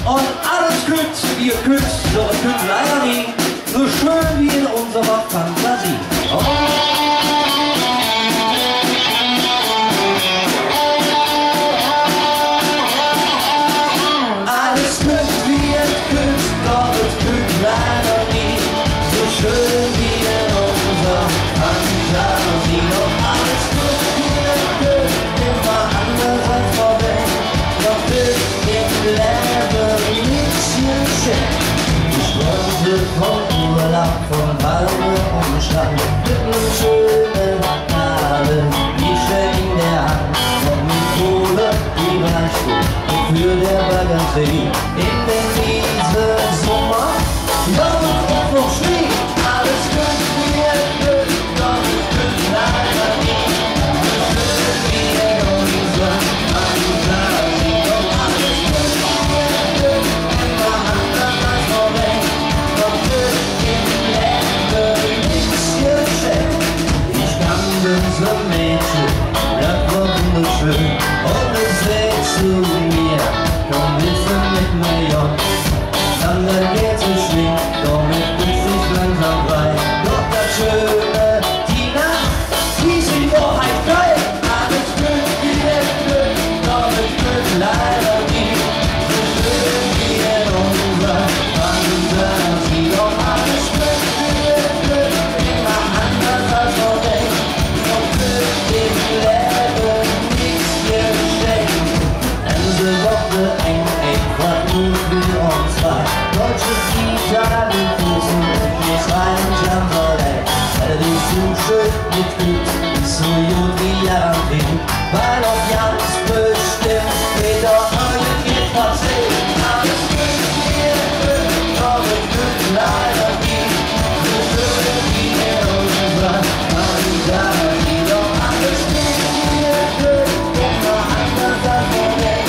Und alles gut, wie ihr könnt, doch es könnt leider nie so schön wie in unserer Fantasie. Alles könnt, wie ihr könnt, doch es könnt leider nie so schön wie in unserer Fantasie. Doch alles könnt, wie ihr könnt, immer anders als vorweg. Doch bis im Leben nichts geschenkt. Ich wollte vom Urlaub, von Palme und Strand mit einem schönen Abend, die schnell in der Hand, von Kohle, die Beispiel und für der Baggersee. In den diesen Sommer, Lauf und noch Schnee, alles könnt wir können, doch es könnt leider nie so schön wie in unserer Fantasie. Doch alles könnt wir können, immer anders als vorweg. Doch wird im Leben nichts geschenkt. Ich kannte so ein Mädchen, das war wunderschön. Und es sagt zu mir, komm, willst du mit mir, Jott? Dann geht sie schwingt, damit ist sich langsam frei. Doch das Schöne, die Nacht, die ist in Wahrheit geil. Alles könnt wir können, doch es könnt leider nie so schön wie in unserer Fantasie. Doch alles könnt wir können, immer anders als vorweg. Doch wird im Leben nichts geschenkt. Diese Woche eng, was nur für uns zwei. Deutsche Kita, die Füßen, ich rein und Jan soll, ey. Die ist so schön mit Glück, so gut wie Jahren, weil auf Jans bestimmt später heute geht was sehen. Alles könnt wir können, doch es könnt leider nie so schön wie in unserer Fantasie. Doch alles könnt wir können, immer anders als vorweg.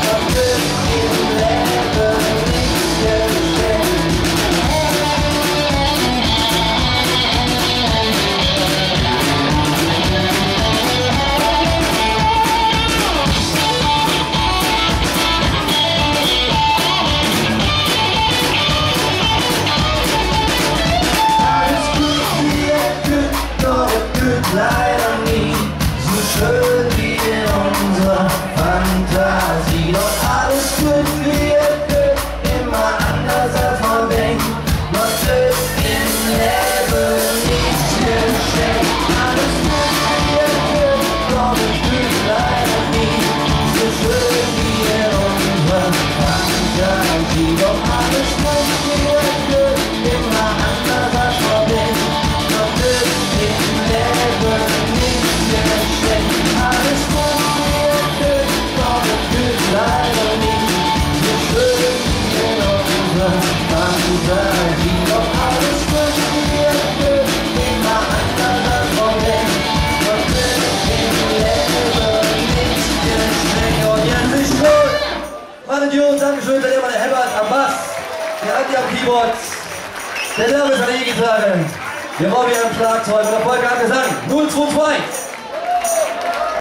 Doch wird im Leben nichts geschenkt. Alles gut, wie ihr könnt, doch es könnt leider nie so schön wie in unserer Fantasie. Doch alles gut, wie ihr könnt, immer anders als man denkt. Doch wird im Leben nichts geschenkt. Alles gut, wie ihr könnt, doch es könnt leider nie so schön wie in unserer Fantasie. Doch alles gut, wie ihr könnt, immer anders als man denkt. Doch wird im Leben nichts geschenkt. Alles gut, wie ihr könnt, doch es könnt leider nie so schön wie in unserer Fantasie. Doch alles gut, wie ihr könnt, immer anders als man denkt. Doch wird im Leben nichts geschenkt. Und Jan Mischkohl, Mann und Jungs, Dankeschön, der Mann, der Herbert am Bass, der Andi am Keyboard, der David an der E-Gitarre, der Bobby am Schlagzeug und der Volker am Gesang. 022.